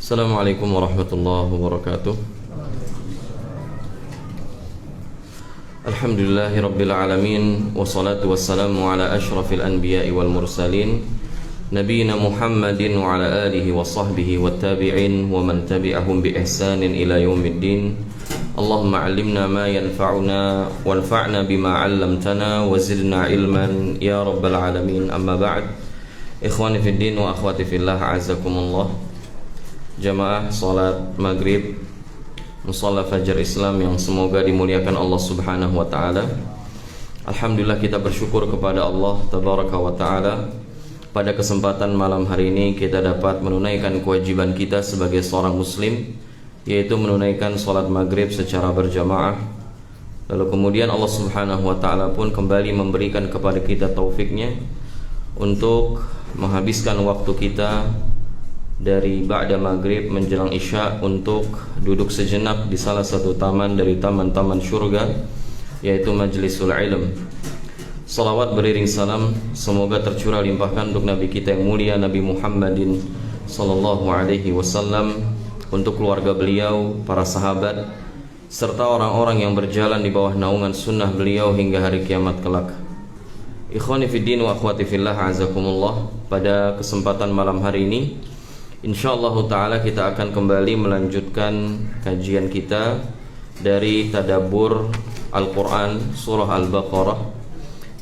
Assalamualaikum warahmatullahi wabarakatuh. Alhamdulillahi rabbil alamin, wassalatu wassalamu ala asyrafil anbiya'i wal mursalin, nabiyina Muhammadin wa ala alihi wa sahbihi wa tabi'in wa man tabi'ahum bi ihsanin ila yaumiddin. Allahumma 'allimna ma yanfa'una wanfa'na bima 'allamtana wa zidna ilman ya rabbal alamin. Amma ba'd. Ikhwani fid din wa akhwati fillah, a'azzakumullah. Jamaah salat maghrib musalla fajar Islam yang semoga dimuliakan Allah Subhanahu wa taala. Alhamdulillah, kita bersyukur kepada Allah tabaraka wa taala. Pada kesempatan malam hari ini kita dapat menunaikan kewajiban kita sebagai seorang muslim, yaitu menunaikan salat maghrib secara berjamaah. Lalu kemudian Allah Subhanahu wa taala pun kembali memberikan kepada kita taufiknya untuk menghabiskan waktu kita dari ba'da maghrib menjelang isya untuk duduk sejenak di salah satu taman dari taman-taman syurga, yaitu majlisul ilm. Salawat beriring salam semoga tercurah limpahkan untuk Nabi kita yang mulia, Nabi Muhammadin sallallahu alaihi wasallam, untuk keluarga beliau, para sahabat, serta orang-orang yang berjalan di bawah naungan sunnah beliau hingga hari kiamat kelak. Ikhwani fiddin wa akhwati fillah, azakumullah. Pada kesempatan malam hari ini InsyaAllah ta'ala kita akan kembali melanjutkan kajian kita dari tadabbur Al-Quran Surah Al-Baqarah,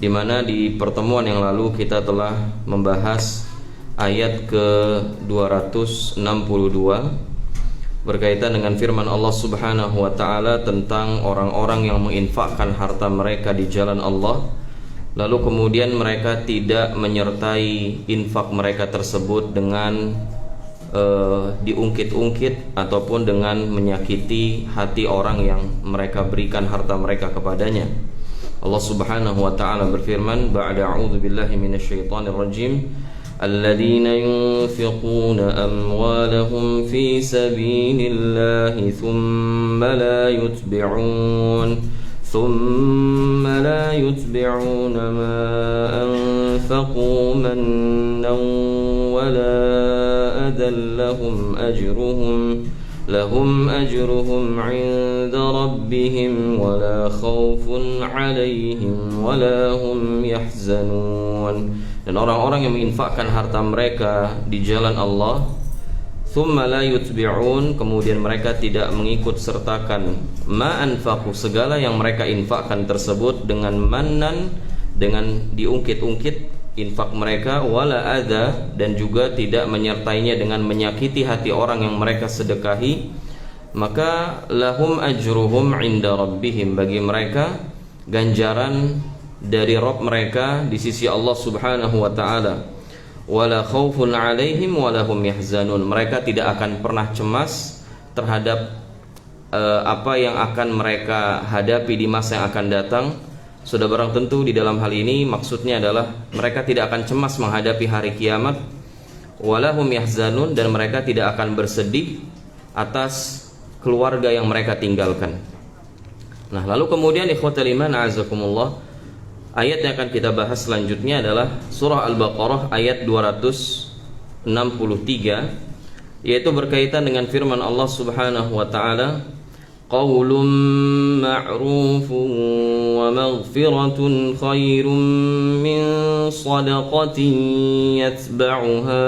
di mana di pertemuan yang lalu kita telah membahas ayat ke-262 berkaitan dengan firman Allah Subhanahu wa ta'ala tentang orang-orang yang menginfakkan harta mereka di jalan Allah, lalu kemudian mereka tidak menyertai infak mereka tersebut dengan diungkit-ungkit ataupun dengan menyakiti hati orang yang mereka berikan harta mereka kepadanya. Allah Subhanahu wa ta'ala berfirman, ba'da a'udzu billahi minasyaitonir rajim, alladzina yunfiquna amwalahum fi sabilillahi thumma la yutbi'un ma anfaqu mannan wala adan lahum ajruhum 'inda rabbihim wala khaufun 'alaihim wala hum yahzanun. Dan orang-orang yang menginfakkan harta mereka di jalan Allah, thumma la yutbi'un, kemudian mereka tidak mengikut sertakan ma anfaqu, segala yang mereka infakkan tersebut dengan mannan, dengan diungkit-ungkit infak mereka, wala adza, dan juga tidak menyertainya dengan menyakiti hati orang yang mereka sedekahi, maka lahum ajruhum 'inda rabbihim, bagi mereka ganjaran dari Rabb mereka di sisi Allah Subhanahu wa ta'ala, wala khaufun 'alaihim wala hum yahzanun, mereka tidak akan pernah cemas terhadap apa yang akan mereka hadapi di masa yang akan datang. Sudah barang tentu di dalam hal ini maksudnya adalah mereka tidak akan cemas menghadapi hari kiamat, walahum yahzanun, dan mereka tidak akan bersedih atas keluarga yang mereka tinggalkan. Nah, lalu kemudian ikhwatal iman, a'azakumullah, ayat yang akan kita bahas selanjutnya adalah surah Al-Baqarah ayat 263, yaitu berkaitan dengan firman Allah Subhanahu wa ta'ala, qaulun ma'rufun wa maghfiratun khairun min sadaqatin yatba'uha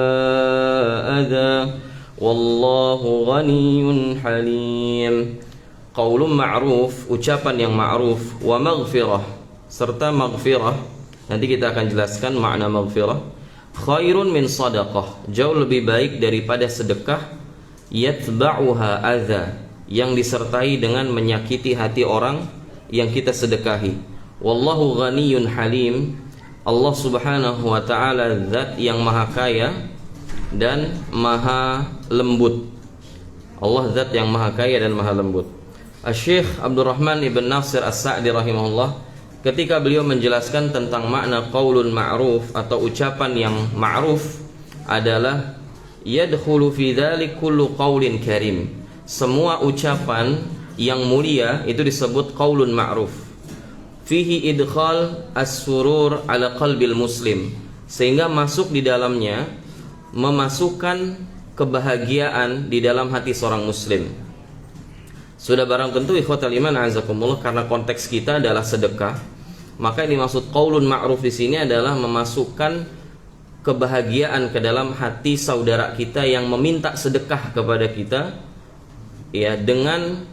adha wallahu ghaniyyun halim. Qaulun ma'ruf, ucapan yang ma'ruf, wa maghfirah, serta maghfirah, nanti kita akan jelaskan makna maghfirah, khairun min sadaqah, jauh lebih baik daripada sedekah, yatba'uha adha, yang disertai dengan menyakiti hati orang yang kita sedekahi. Wallahu ghaniyyun halim, Allah Subhanahu wa ta'ala zat yang maha kaya dan maha lembut. Allah zat yang maha kaya dan maha lembut. Asy-Syaikh Abdurrahman ibn Nasir As-Sa'di rahimahullah, ketika beliau menjelaskan tentang makna qaulun ma'ruf atau ucapan yang ma'ruf, adalah yadkhulu fi dzalik kullu qaulin karim, semua ucapan yang mulia itu disebut qaulun ma'ruf. Fihi idkhal as-surur ala qalbil muslim, sehingga masuk di dalamnya memasukkan kebahagiaan di dalam hati seorang muslim. Sudah barang tentu ikhwatal iman azakumullah, karena konteks kita adalah sedekah, maka yang dimaksud qaulun ma'ruf di sini adalah memasukkan kebahagiaan ke dalam hati saudara kita yang meminta sedekah kepada kita, ya, dengan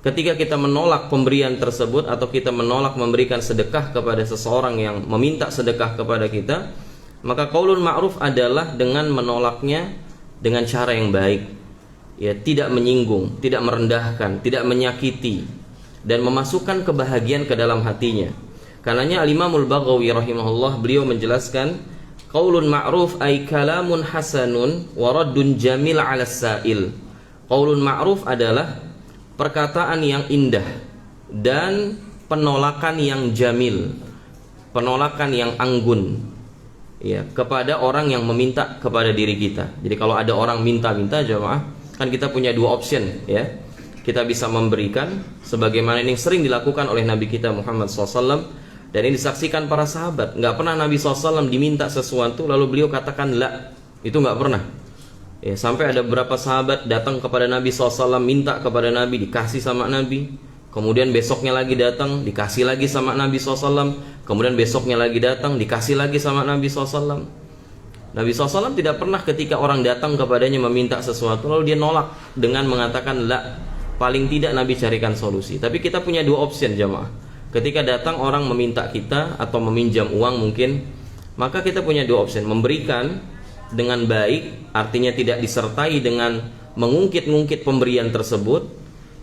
ketika kita menolak pemberian tersebut atau kita menolak memberikan sedekah kepada seseorang yang meminta sedekah kepada kita, maka qaulun ma'ruf adalah dengan menolaknya dengan cara yang baik, ya, tidak menyinggung, tidak merendahkan, tidak menyakiti, dan memasukkan kebahagiaan ke dalam hatinya. Karenanya Al-Imamul Baghawi rahimahullah, beliau menjelaskan qaulun ma'ruf ay kalamun hasanun wa raddun jamil 'ala sa'il. Qaulun ma'ruf adalah perkataan yang indah dan penolakan yang jamil, penolakan yang anggun, ya, kepada orang yang meminta kepada diri kita. Jadi kalau ada orang minta-minta jemaah, kan kita punya dua option, ya. Kita bisa memberikan sebagaimana ini sering dilakukan oleh Nabi kita Muhammad SAW, dan ini disaksikan para sahabat. Nggak pernah Nabi SAW diminta sesuatu lalu beliau katakan la, itu nggak pernah. Ya, sampai ada beberapa sahabat datang kepada Nabi SAW, minta kepada Nabi, dikasih sama Nabi. Kemudian besoknya lagi datang, dikasih lagi sama Nabi SAW. Kemudian besoknya lagi datang, dikasih lagi sama Nabi SAW. Nabi SAW tidak pernah ketika orang datang kepadanya meminta sesuatu lalu dia nolak dengan mengatakan la. Paling tidak Nabi carikan solusi. Tapi kita punya dua option jamaah. Ketika datang orang meminta kita atau meminjam uang mungkin, maka kita punya dua option: memberikan dengan baik, artinya tidak disertai dengan mengungkit-ungkit pemberian tersebut,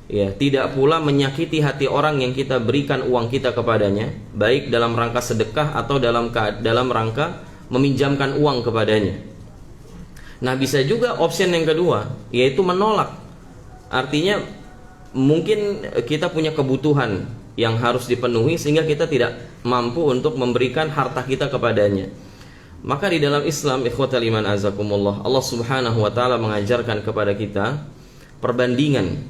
ya, tidak pula menyakiti hati orang yang kita berikan uang kita kepadanya, baik dalam rangka sedekah atau dalam rangka meminjamkan uang kepadanya. Nah, bisa juga option yang kedua, yaitu menolak. Artinya mungkin kita punya kebutuhan yang harus dipenuhi sehingga kita tidak mampu untuk memberikan harta kita kepadanya. Maka di dalam Islam, ikhwatal iman azakumullah, Allah Subhanahu wa taala mengajarkan kepada kita perbandingan.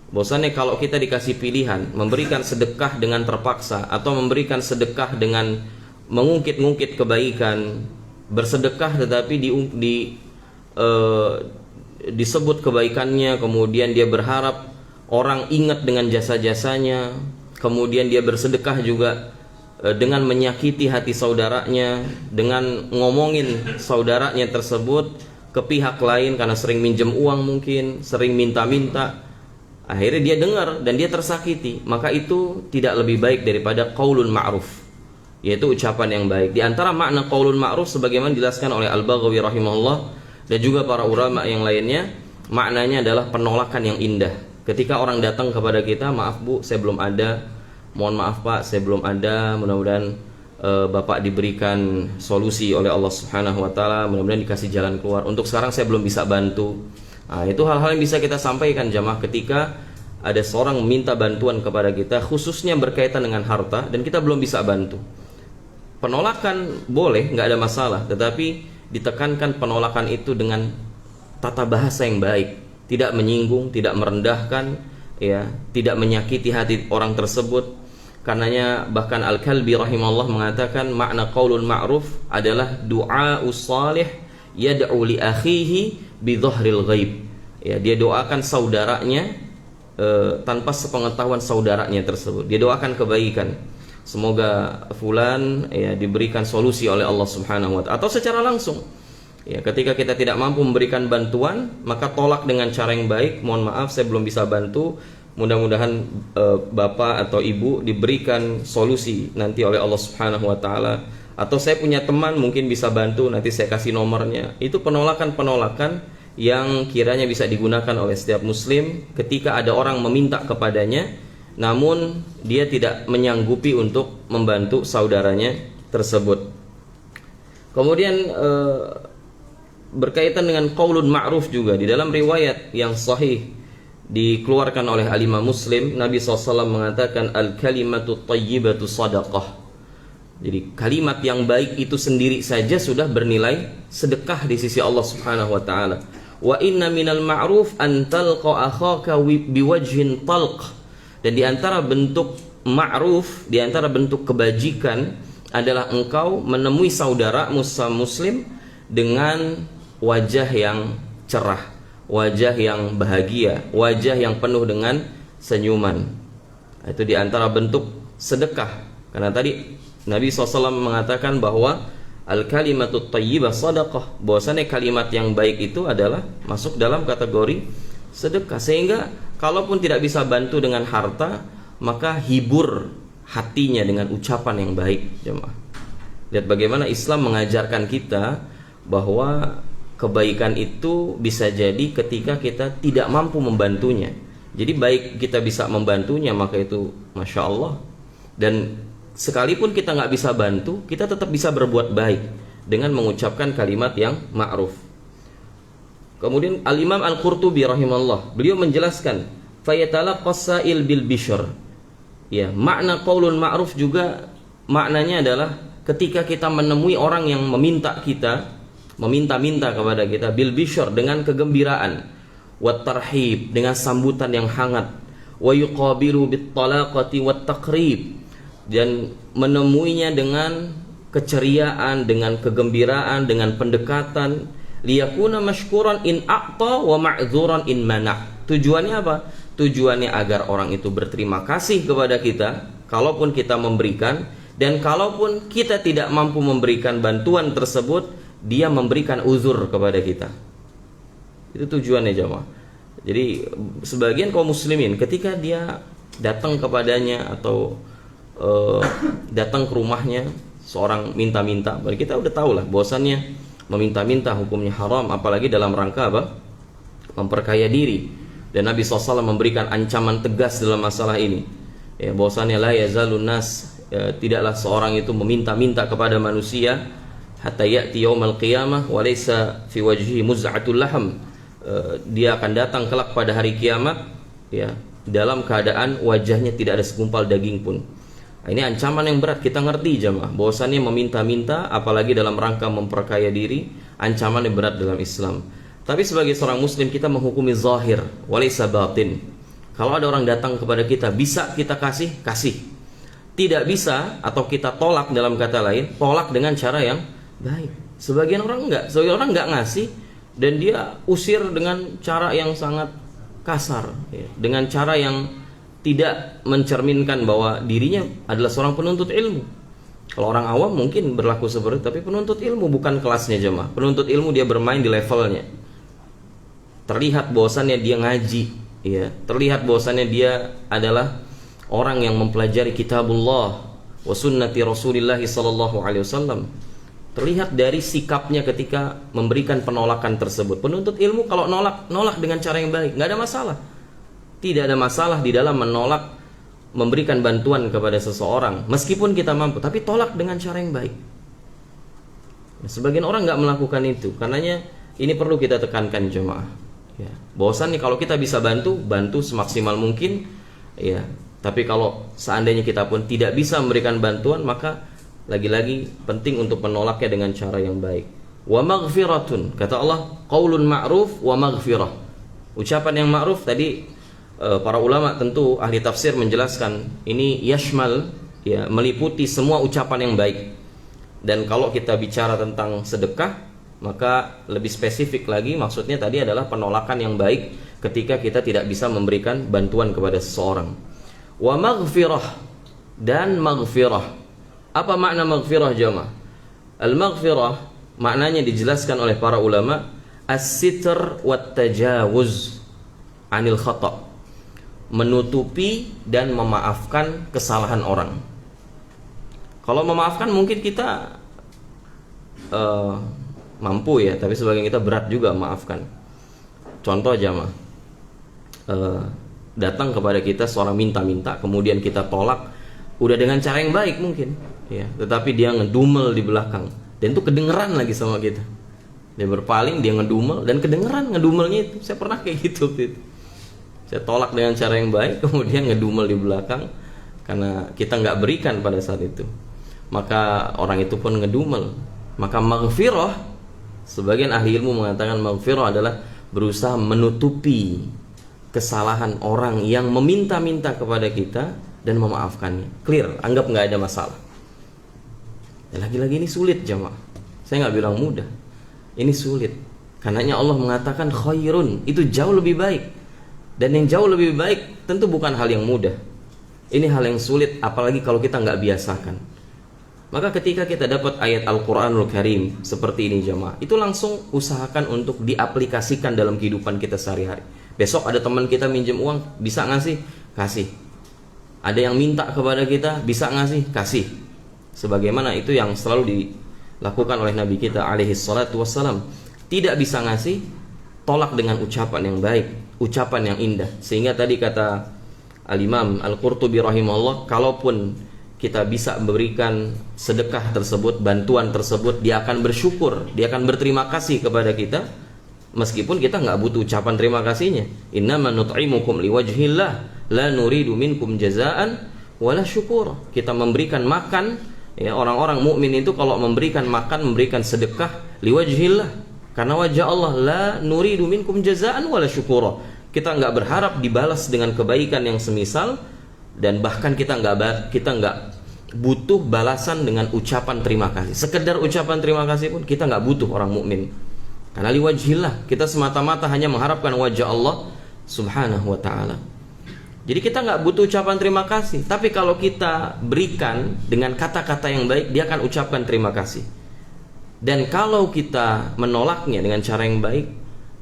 Bahwasanya kalau kita dikasih pilihan memberikan sedekah dengan terpaksa atau memberikan sedekah dengan mengungkit-ungkit kebaikan, bersedekah tetapi disebut kebaikannya, kemudian dia berharap orang ingat dengan jasa-jasanya, kemudian dia bersedekah juga dengan menyakiti hati saudaranya, dengan ngomongin saudaranya tersebut ke pihak lain karena sering minjem uang, mungkin sering minta-minta, akhirnya dia dengar dan dia tersakiti, maka itu tidak lebih baik daripada qaulun ma'ruf, yaitu ucapan yang baik. Di antara makna qaulun ma'ruf sebagaimana dijelaskan oleh Al-Baghawi rahimahullah dan juga para ulama yang lainnya, maknanya adalah penolakan yang indah. Ketika orang datang kepada kita, maaf bu, saya belum ada, mohon maaf pak, saya belum ada, mudah-mudahan bapak diberikan solusi oleh Allah Subhanahu wa taala, mudah-mudahan dikasih jalan keluar, untuk sekarang saya belum bisa bantu. Nah, itu hal-hal yang bisa kita sampaikan jamaah ketika ada seorang meminta bantuan kepada kita, khususnya berkaitan dengan harta dan kita belum bisa bantu. Penolakan boleh, nggak ada masalah, tetapi ditekankan penolakan itu dengan tata bahasa yang baik, tidak menyinggung, tidak merendahkan, ya, tidak menyakiti hati orang tersebut. Karenanya bahkan Al-Kalbi rahimahullah mengatakan makna qaulun ma'ruf adalah du'aus salih yad'u li akhihi bi dhahril ghaib. Ya, dia doakan saudaranya tanpa sepengetahuan saudaranya tersebut. Dia doakan kebaikan. Semoga fulan, ya, diberikan solusi oleh Allah Subhanahu wa taala, atau secara langsung. Ya, ketika kita tidak mampu memberikan bantuan, maka tolak dengan cara yang baik. Mohon maaf, saya belum bisa bantu. Mudah-mudahan bapak atau ibu diberikan solusi nanti oleh Allah Subhanahu wa taala. Atau saya punya teman mungkin bisa bantu, nanti saya kasih nomornya. Itu penolakan-penolakan yang kiranya bisa digunakan oleh setiap muslim ketika ada orang meminta kepadanya, namun dia tidak menyanggupi untuk membantu saudaranya tersebut. Kemudian berkaitan dengan qaulun ma'ruf juga, di dalam riwayat yang sahih dikeluarkan oleh Al-Imam Muslim, Nabi SAW mengatakan al-kalimatu thayyibatu sadaqah. Jadi kalimat yang baik itu sendiri saja sudah bernilai sedekah di sisi Allah Subhanahu wa taala. Wa inna minal ma'ruf an talqa akhaka biwajhin talq. Dan di antara bentuk ma'ruf, di antara bentuk kebajikan adalah engkau menemui saudara muslim dengan wajah yang cerah, wajah yang bahagia, wajah yang penuh dengan senyuman. Itu diantara bentuk sedekah. Karena tadi Nabi SAW mengatakan bahwa al-kalimatut thayyibah shadaqah, bahwasanya kalimat yang baik itu adalah masuk dalam kategori sedekah. Sehingga kalaupun tidak bisa bantu dengan harta, maka hibur hatinya dengan ucapan yang baik, jemaah. Lihat bagaimana Islam mengajarkan kita bahwa kebaikan itu bisa jadi ketika kita tidak mampu membantunya. Jadi baik kita bisa membantunya, maka itu Masya Allah. Dan sekalipun kita nggak bisa bantu, kita tetap bisa berbuat baik dengan mengucapkan kalimat yang ma'ruf. Kemudian Al-Imam Al-Qurtubi rahimahullah, beliau menjelaskan fayatalaqqas sa'il bil bishr. Ya, makna qaulun ma'ruf juga maknanya adalah ketika kita menemui orang yang meminta meminta kepada kita, bil bishr, dengan kegembiraan, wat tarhib, dengan sambutan yang hangat, wa yuqabilu bit talaqati wat taqrib, dan menemuinya dengan keceriaan, dengan kegembiraan, dengan pendekatan, liyakuna mashkuran in a'ta wa ma'dzuran in mana'. Tujuannya apa? Tujuannya agar orang itu berterima kasih kepada kita kalaupun kita memberikan, dan kalaupun kita tidak mampu memberikan bantuan tersebut, dia memberikan uzur kepada kita. Itu tujuannya, jemaah. Jadi sebagian kaum muslimin ketika dia datang kepadanya atau datang ke rumahnya seorang minta-minta, kita udah tahu lah bahwasannya meminta-minta hukumnya haram, apalagi dalam rangka apa? Memperkaya diri. Dan Nabi SAW memberikan ancaman tegas dalam masalah ini, ya, bahwasannya la yazalun nas, tidaklah seorang itu meminta-minta kepada manusia hatta ya'ti yaumal qiyamah wa laysa fi wajhihi muz'atul laham. Dia akan datang kelak pada hari kiamat, ya, dalam keadaan wajahnya tidak ada segumpal daging pun. Ini ancaman yang berat, kita ngerti jemaah, bahwasannya meminta-minta apalagi dalam rangka memperkaya diri, ancaman yang berat dalam Islam. Tapi sebagai seorang muslim kita menghukumi zahir walaysa batin. Kalau ada orang datang kepada kita, bisa kita kasih, kasih. Tidak bisa atau kita tolak, dalam kata lain, tolak dengan cara yang baik. Sebagian orang enggak ngasih, dan dia usir dengan cara yang sangat kasar, ya, dengan cara yang tidak mencerminkan bahwa dirinya adalah seorang penuntut ilmu. Kalau orang awam mungkin berlaku seperti itu, tapi penuntut ilmu bukan kelasnya jemaah. Penuntut ilmu dia bermain di levelnya. Terlihat bahwasannya dia ngaji, ya, terlihat bahwasannya dia adalah orang yang mempelajari kitabullah wa sunnati Rasulillah sallallahu alaihi wasallam. Terlihat dari sikapnya ketika memberikan penolakan tersebut. Penuntut ilmu kalau nolak dengan cara yang baik, nggak ada masalah. Tidak ada masalah di dalam menolak memberikan bantuan kepada seseorang, meskipun kita mampu, tapi tolak dengan cara yang baik. Nah, sebagian orang nggak melakukan itu, karenanya ini perlu kita tekankan jemaah. Ya, bahwasannya kalau kita bisa bantu semaksimal mungkin, ya. Tapi kalau seandainya kita pun tidak bisa memberikan bantuan, maka lagi-lagi penting untuk menolaknya dengan cara yang baik. Wa maghfiratun, kata Allah, qaulun ma'ruf wa maghfirah. Ucapan yang ma'ruf tadi, para ulama tentu ahli tafsir menjelaskan ini yashmal, ya, meliputi semua ucapan yang baik. Dan kalau kita bicara tentang sedekah, maka lebih spesifik lagi, maksudnya tadi adalah penolakan yang baik ketika kita tidak bisa memberikan bantuan kepada seseorang. Wa maghfirah, dan maghfirah. Apa makna maghfirah jemaah? Al-maghfirah maknanya dijelaskan oleh para ulama, as-sitr wat tajawuz anil khata', menutupi dan memaafkan kesalahan orang. Kalau memaafkan mungkin kita mampu, ya, tapi sebagian kita berat juga maafkan. Contoh jemaah, datang kepada kita seorang minta-minta, kemudian kita tolak, udah dengan cara yang baik mungkin, ya, tetapi dia ngedumel di belakang, dan itu kedengeran lagi sama kita. Dia berpaling, dia ngedumel, dan kedengeran ngedumelnya itu. Saya pernah kayak gitu. Saya tolak dengan cara yang baik, kemudian ngedumel di belakang karena kita nggak berikan pada saat itu. Maka orang itu pun ngedumel. Maka maghfirah, sebagian ahli ilmu mengatakan maghfirah adalah berusaha menutupi kesalahan orang yang meminta-minta kepada kita dan memaafkannya. Clear, anggap nggak ada masalah. Ya, lagi-lagi ini sulit jemaah. Saya nggak bilang mudah, ini sulit. Karenanya Allah mengatakan khairun, itu jauh lebih baik. Dan yang jauh lebih baik tentu bukan hal yang mudah. Ini hal yang sulit, apalagi kalau kita nggak biasakan. Maka ketika kita dapat ayat Al-Quranul Karim seperti ini jamaah, itu langsung usahakan untuk diaplikasikan dalam kehidupan kita sehari-hari. Besok ada teman kita minjem uang, bisa ngasih? Kasih. Ada yang minta kepada kita, bisa ngasih? Kasih. Sebagaimana itu yang selalu dilakukan oleh Nabi kita alaihi salatu wassalam. Tidak bisa ngasih, tolak dengan ucapan yang baik, ucapan yang indah. Sehingga tadi kata Al-Imam Al-Qurtubi rahimahullah, kalaupun kita bisa memberikan sedekah tersebut, bantuan tersebut, dia akan bersyukur, dia akan berterima kasih kepada kita, meskipun kita nggak butuh ucapan terima kasihnya. Innama nut'imukum liwajhillah la nuridu minkum jazaan wala syukur. Kita memberikan makan, ya, orang-orang mukmin itu kalau memberikan makan, memberikan sedekah liwajhillah, karena wajah Allah, la nuridu minkum jazaan wala syukur. Kita nggak berharap dibalas dengan kebaikan yang semisal, dan bahkan kita nggak butuh balasan dengan ucapan terima kasih. Sekedar ucapan terima kasih pun kita nggak butuh orang mukmin. Karena liwajhillah, kita semata-mata hanya mengharapkan wajah Allah subhanahu wa ta'ala. Jadi kita nggak butuh ucapan terima kasih. Tapi kalau kita berikan dengan kata-kata yang baik, dia akan ucapkan terima kasih. Dan kalau kita menolaknya dengan cara yang baik,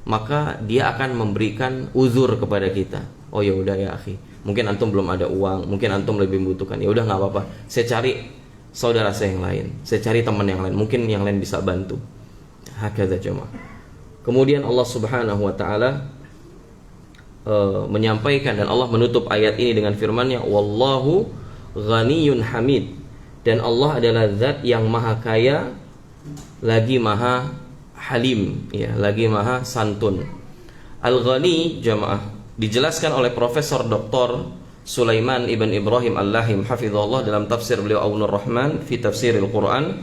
maka dia akan memberikan uzur kepada kita. Oh ya udah ya akhi, mungkin antum belum ada uang, mungkin antum lebih membutuhkan. Ya udah nggak apa-apa, saya cari saudara saya yang lain, saya cari teman yang lain, mungkin yang lain bisa bantu. Hakadha jemaah. Kemudian Allah subhanahu wa ta'ala menyampaikan, dan Allah menutup ayat ini dengan firman-Nya, wallahu ghaniyun hamid. Dan Allah adalah zat yang maha kaya lagi maha halim, ya, lagi maha santun. Al-Ghani jamaah dijelaskan oleh Profesor Dr. Sulaiman Ibn Ibrahim Al-Lahim hafizahullah dalam tafsir beliau Aunur Rahman fi tafsiril Quran.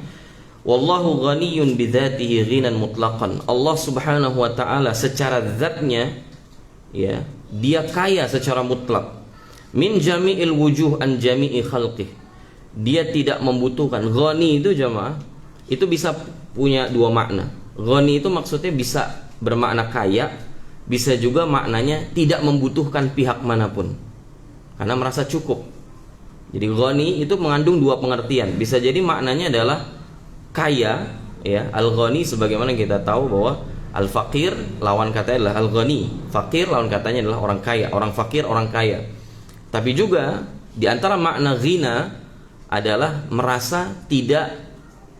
Wallahu ghaniyun bidzatihi ghinan mutlaqan. Allah subhanahu wa ta'ala secara zatnya, ya, dia kaya secara mutlak. Min jami'il wujuh an jami'i khalqih. Dia tidak membutuhkan. Ghani itu jamaah, itu bisa punya dua makna. Ghani itu maksudnya bisa bermakna kaya, bisa juga maknanya tidak membutuhkan pihak manapun, karena merasa cukup. Jadi ghani itu mengandung dua pengertian. Bisa jadi maknanya adalah kaya, ya, al-ghani sebagaimana kita tahu bahwa al-faqir lawan katanya adalah al-ghani. Fakir lawan katanya adalah orang kaya, orang fakir, orang kaya. Tapi juga di antara makna ghina adalah merasa tidak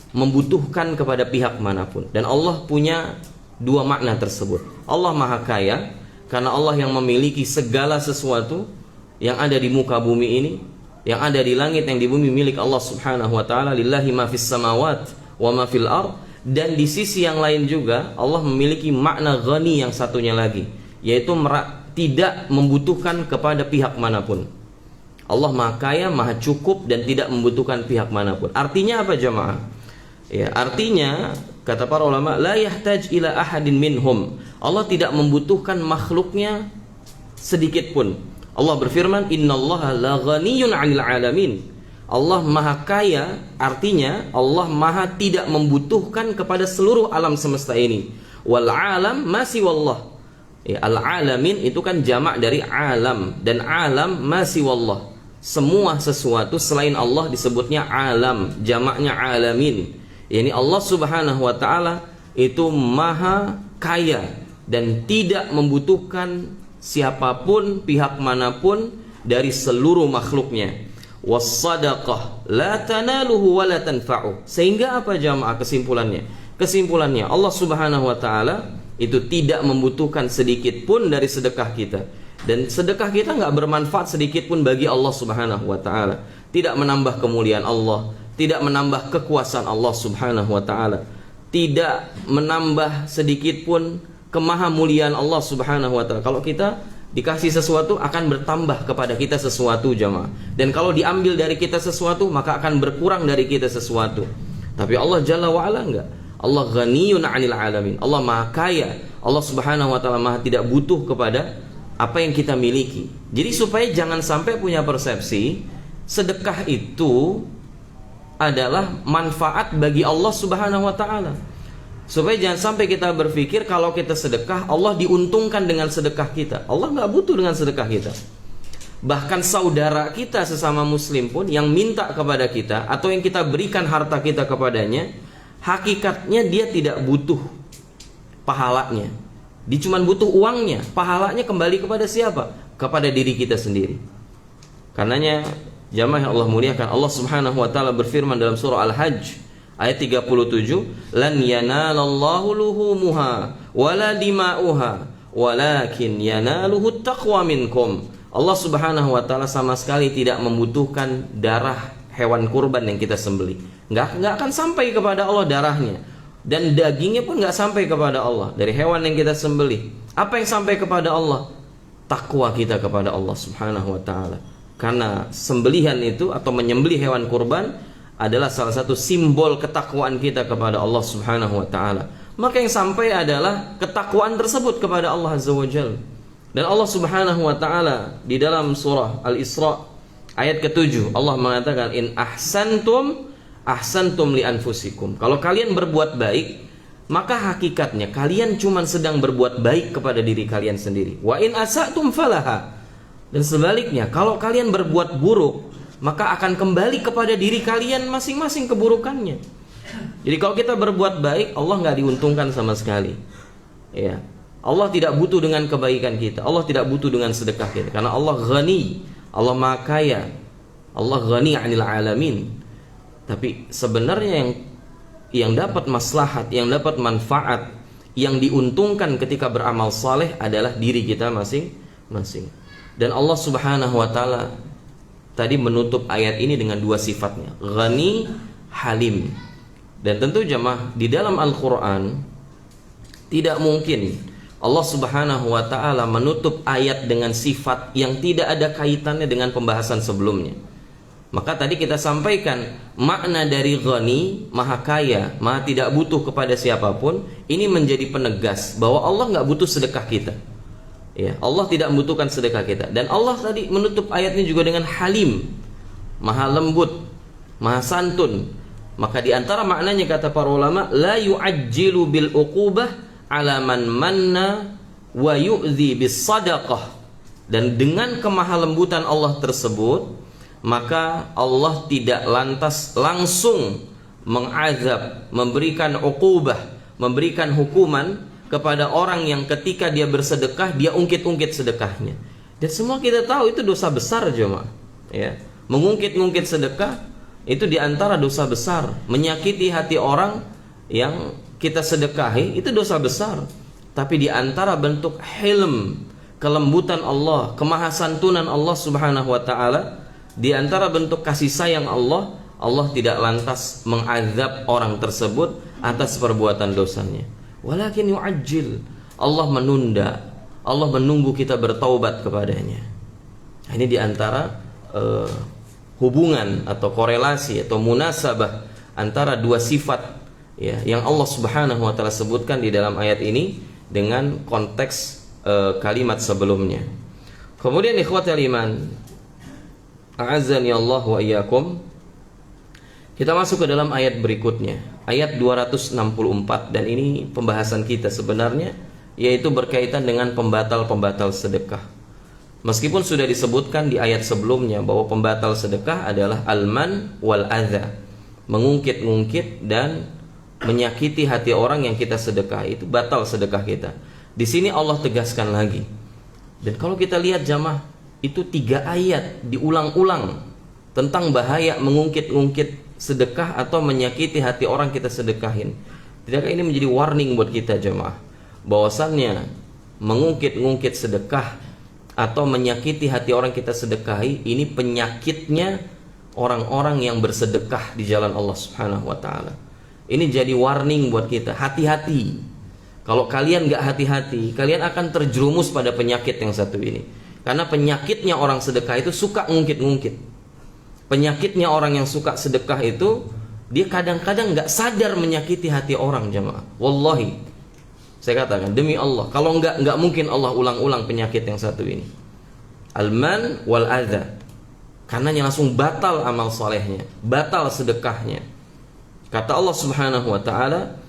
membutuhkan kepada pihak manapun. Dan Allah punya dua makna tersebut. Allah maha kaya karena Allah yang memiliki segala sesuatu yang ada di muka bumi ini, yang ada di langit, yang di bumi, milik Allah subhanahu wa ta'ala. Lillahi ma fis samawat wa ma fil ard. Dan di sisi yang lain juga Allah memiliki makna ghani yang satunya lagi, yaitu tidak membutuhkan kepada pihak manapun. Allah maha kaya, maha cukup, dan tidak membutuhkan pihak manapun. Artinya apa jamaah? Ya, artinya kata para ulama, la yahtaj ila ahadin minhum. Allah tidak membutuhkan makhluknya sedikit pun. Allah berfirman, innallaha la ghaniyun 'anil 'alamin. Allah maha kaya, artinya Allah maha tidak membutuhkan kepada seluruh alam semesta ini. Wal 'alam masih wallah. Ya, al-'alamin itu kan jamak dari alam, dan alam masih wallah. Semua sesuatu selain Allah disebutnya alam, jamaknya alamin. Yani Allah subhanahu wa ta'ala itu maha kaya dan tidak membutuhkan siapapun, pihak manapun dari seluruh makhluknya. Was-sadaqah la tanaluhu wa la tanfa'u. Sehingga apa jamaah kesimpulannya? Kesimpulannya Allah subhanahu wa ta'ala itu tidak membutuhkan sedikit pun dari sedekah kita. Dan sedekah kita nggak bermanfaat sedikit pun bagi Allah subhanahu wa ta'ala. Tidak menambah kemuliaan Allah, tidak menambah kekuasaan Allah subhanahu wa ta'ala, tidak menambah sedikit pun kemahamuliaan Allah subhanahu wa ta'ala. Kalau kita dikasih sesuatu, akan bertambah kepada kita sesuatu jamaah. Dan kalau diambil dari kita sesuatu, maka akan berkurang dari kita sesuatu. Tapi Allah jalla wa'ala enggak. Allah ghaniyun 'anil 'alamin. Allah maha kaya. Allah subhanahu wa ta'ala maha tidak butuh kepada apa yang kita miliki. Jadi supaya jangan sampai punya persepsi sedekah itu adalah manfaat bagi Allah subhanahu wa ta'ala. Supaya jangan sampai kita berpikir kalau kita sedekah, Allah diuntungkan dengan sedekah kita. Allah nggak butuh dengan sedekah kita. Bahkan saudara kita sesama muslim pun yang minta kepada kita atau yang kita berikan harta kita kepadanya, hakikatnya dia tidak butuh pahalanya. Dia cuma butuh uangnya. Pahalanya kembali kepada siapa? Kepada diri kita sendiri. Karenanya jamaah yang Allah muliakan, Allah Subhanahu wa taala berfirman dalam surah Al-Hajj ayat 37, "Lan yanalallahu luhumuha wala dima'uha, walakin yanaluhu taqwa minkum." Allah Subhanahu wa taala sama sekali tidak membutuhkan darah hewan kurban yang kita sembelih. Enggak akan sampai kepada Allah darahnya. Dan dagingnya pun enggak sampai kepada Allah dari hewan yang kita sembelih. Apa yang sampai kepada Allah? Takwa kita kepada Allah Subhanahu wa taala. Karena sembelihan itu atau menyembelih hewan kurban adalah salah satu simbol ketakwaan kita kepada Allah Subhanahu wa taala. Maka yang sampai adalah ketakwaan tersebut kepada Allah Azza wa Jalla. Dan Allah Subhanahu wa taala di dalam surah Al-Isra ayat ke-7 Allah mengatakan, "In ahsantum li anfusikum." Kalau kalian berbuat baik, maka hakikatnya kalian cuma sedang berbuat baik kepada diri kalian sendiri. Wa in asatum falaha. Dan sebaliknya, kalau kalian berbuat buruk, maka akan kembali kepada diri kalian masing-masing keburukannya. Jadi kalau kita berbuat baik, Allah nggak diuntungkan sama sekali. Ya, Allah tidak butuh dengan kebaikan kita. Allah tidak butuh dengan sedekah kita. Karena Allah ghani, Allah maha kaya, Allah ghani 'anil alamin. Tapi sebenarnya yang dapat maslahat, yang dapat manfaat, yang diuntungkan ketika beramal saleh adalah diri kita masing-masing. Dan Allah Subhanahu wa taala tadi menutup ayat ini dengan dua sifatnya, Ghani, Halim. Dan tentu jemaah, di dalam Al-Quran tidak mungkin Allah Subhanahu wa ta'ala menutup ayat dengan sifat yang tidak ada kaitannya dengan pembahasan sebelumnya. Maka tadi kita sampaikan makna dari Ghani, maha kaya, maha tidak butuh kepada siapapun. Ini menjadi penegas bahwa Allah nggak butuh sedekah kita. Ya, Allah tidak membutuhkan sedekah kita. Dan Allah tadi menutup ayatnya juga dengan Halim, maha lembut, maha santun. Maka di antara maknanya kata para ulama, la yu'ajjilu bil uqubah ala man manna wa yu'dhi bis sadaqah. Dan dengan kemahalembutan Allah tersebut, maka Allah tidak lantas langsung mengazab, memberikan uqubah, memberikan hukuman kepada orang yang ketika dia bersedekah dia ungkit-ungkit sedekahnya. Dan semua kita tahu itu dosa besar jemaah. Ya, mengungkit-ungkit sedekah itu diantara dosa besar. Menyakiti hati orang yang kita sedekahi itu dosa besar. Tapi diantara bentuk hilm, kelembutan Allah, kemahasantunan Allah Subhanahu wa ta'ala, diantara bentuk kasih sayang Allah, Allah tidak lantas mengazab orang tersebut atas perbuatan dosanya. Walakin yu'ajjil, Allah menunda, Allah menunggu kita bertaubat kepadanya. Ini diantara hubungan atau korelasi atau munasabah antara dua sifat ya, yang Allah Subhanahu wa ta'ala sebutkan di dalam ayat ini dengan konteks kalimat sebelumnya. Kemudian ikhwatal iman, a'azzani Allah wa iyyakum, kita masuk ke dalam ayat berikutnya, ayat 264. Dan ini pembahasan kita sebenarnya, yaitu berkaitan dengan pembatal-pembatal sedekah. Meskipun sudah disebutkan di ayat sebelumnya bahwa pembatal sedekah adalah al-man wal adza, mengungkit-ungkit dan menyakiti hati orang yang kita sedekah, itu batal sedekah kita. Di sini Allah tegaskan lagi. Dan kalau kita lihat jamaah, itu 3 ayat diulang-ulang tentang bahaya mengungkit-ungkit sedekah atau menyakiti hati orang kita sedekahin. Tidakkah ini menjadi warning buat kita jemaah, bahwasannya mengungkit-ungkit sedekah atau menyakiti hati orang kita sedekahi, ini penyakitnya orang-orang yang bersedekah di jalan Allah Subhanahu wa ta'ala. Ini jadi warning buat kita, hati-hati. Kalau kalian gak hati-hati, kalian akan terjerumus pada penyakit yang satu ini. Karena penyakitnya orang sedekah itu suka ngungkit-ngungkit. Penyakitnya orang yang suka sedekah itu, dia kadang-kadang gak sadar menyakiti hati orang jemaah. Wallahi, saya katakan demi Allah, kalau gak mungkin Allah ulang-ulang penyakit yang satu ini, al-man wal adza. Karenanya langsung batal amal solehnya, batal sedekahnya. Kata Allah Subhanahu wa ta'ala,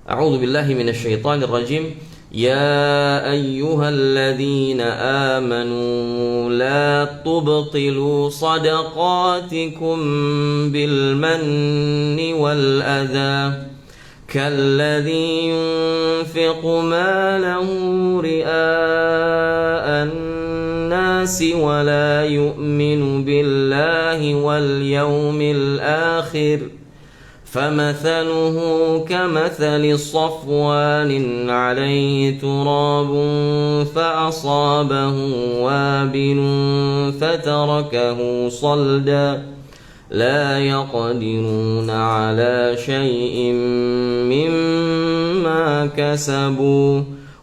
A'udzu billahi minasyaitonir rajim. Ya ayyuhalladzina amanu la tubtilu sadaqatikum bil manni wal adha kalladzi yunfiqu malahu ria'an nasi wa la yu'minu billahi wal yawmil akhir فمثله كمثل صفوان عليه تراب فأصابه وابل فتركه صلدا لا يقدرون على شيء مما كسبوا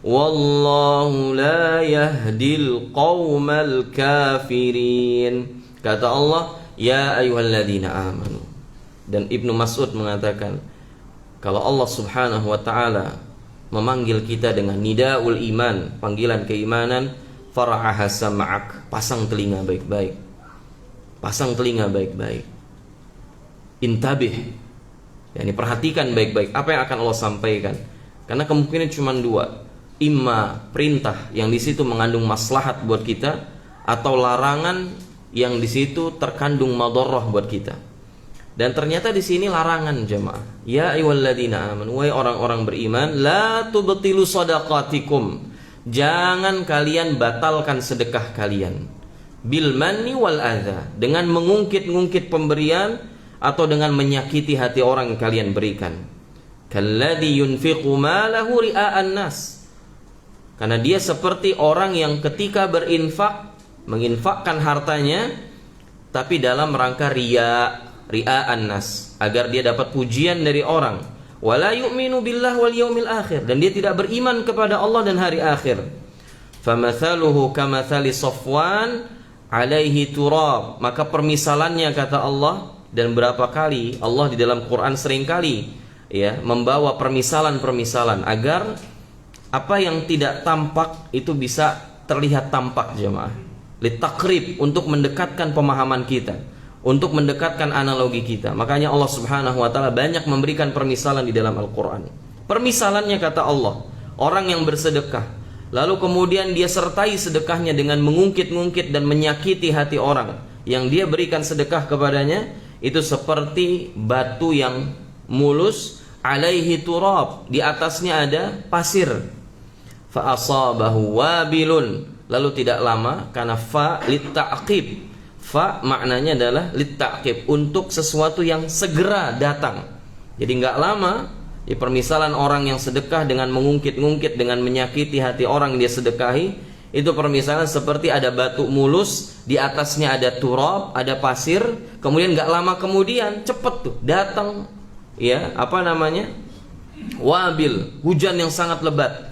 والله لا يهدي القوم الكافرين. Kata Allah, ya ayyuhalladzina amanu. Dan Ibnu Mas'ud mengatakan, kalau Allah Subhanahu wa taala memanggil kita dengan nidaul iman, panggilan keimanan, fara'aha sam'ak, pasang telinga baik-baik. Pasang telinga baik-baik. Intabih. Yani perhatikan baik-baik apa yang akan Allah sampaikan. Karena kemungkinan cuma dua. Imma perintah yang di situ mengandung maslahat buat kita, atau larangan yang di situ terkandung madharrah buat kita. Dan ternyata di sini larangan, jemaah. Ya ayyuhalladzina amanu, wahai orang-orang beriman, la tubtilu shadaqatikum. Jangan kalian batalkan sedekah kalian. Bil manni wal adza, dengan mengungkit-ungkit pemberian atau dengan menyakiti hati orang yang kalian berikan. Kalladzi yunfiqu malahu ria'an nas. Karena dia seperti orang yang ketika berinfak, menginfakkan hartanya tapi dalam rangka ria'an nas, agar dia dapat pujian dari orang. Wala yu'minu billah wal yaumil akhir, dan dia tidak beriman kepada Allah dan hari akhir. Famathaluhu kamathali Safwan alaihi turab. Maka permisalannya, kata Allah, dan berapa kali Allah di dalam Quran seringkali ya membawa permisalan-permisalan agar apa yang tidak tampak itu bisa terlihat tampak, jemaah. Litakrib, untuk mendekatkan pemahaman kita, untuk mendekatkan analogi kita. Makanya Allah Subhanahu wa taala banyak memberikan permisalan di dalam Al-Qur'an. Permisalannya, kata Allah, orang yang bersedekah lalu kemudian dia sertai sedekahnya dengan mengungkit-ungkit dan menyakiti hati orang yang dia berikan sedekah kepadanya, itu seperti batu yang mulus, alaihi turab, di atasnya ada pasir. Fa asabahu wabilun, lalu tidak lama, karena fa litta'qib. Fa maknanya adalah litta'qib, untuk sesuatu yang segera datang. Jadi enggak lama, di permisalan orang yang sedekah dengan mengungkit-ungkit, dengan menyakiti hati orang yang dia sedekahi, itu permisalan seperti ada batu mulus, di atasnya ada turab, ada pasir, kemudian enggak lama kemudian cepet tuh datang ya, wabil, hujan yang sangat lebat.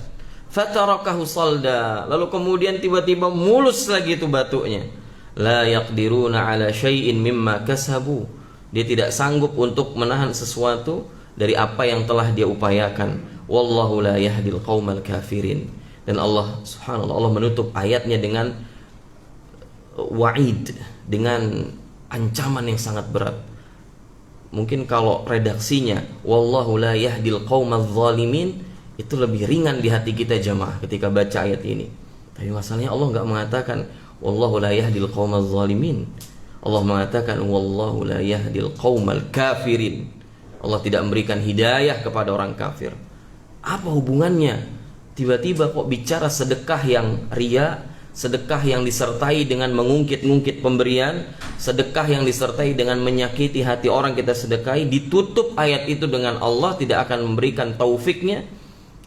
Fatarakahu salda, lalu kemudian tiba-tiba mulus lagi itu batunya. La yaqdiruna ala syai'in mimma kasabu, dia tidak sanggup untuk menahan sesuatu dari apa yang telah dia upayakan. Wallahu la yahdil qaumal kafirin. Dan Allah subhanallah, Allah menutup ayatnya dengan wa'id, dengan ancaman yang sangat berat. Mungkin kalau redaksinya wallahu la yahdil qaumal zalimin, itu lebih ringan di hati kita, jemaah, ketika baca ayat ini. Tapi masalahnya Allah enggak mengatakan wallahu la yahdil qaumal zalimin. Allah mengatakan wallahu la yahdil qaumal kafirin. Allah tidak memberikan hidayah kepada orang kafir. Apa hubungannya? Tiba-tiba kok bicara sedekah yang riya, sedekah yang disertai dengan mengungkit-ungkit pemberian, sedekah yang disertai dengan menyakiti hati orang kita sedekahi, ditutup ayat itu dengan Allah tidak akan memberikan taufiknya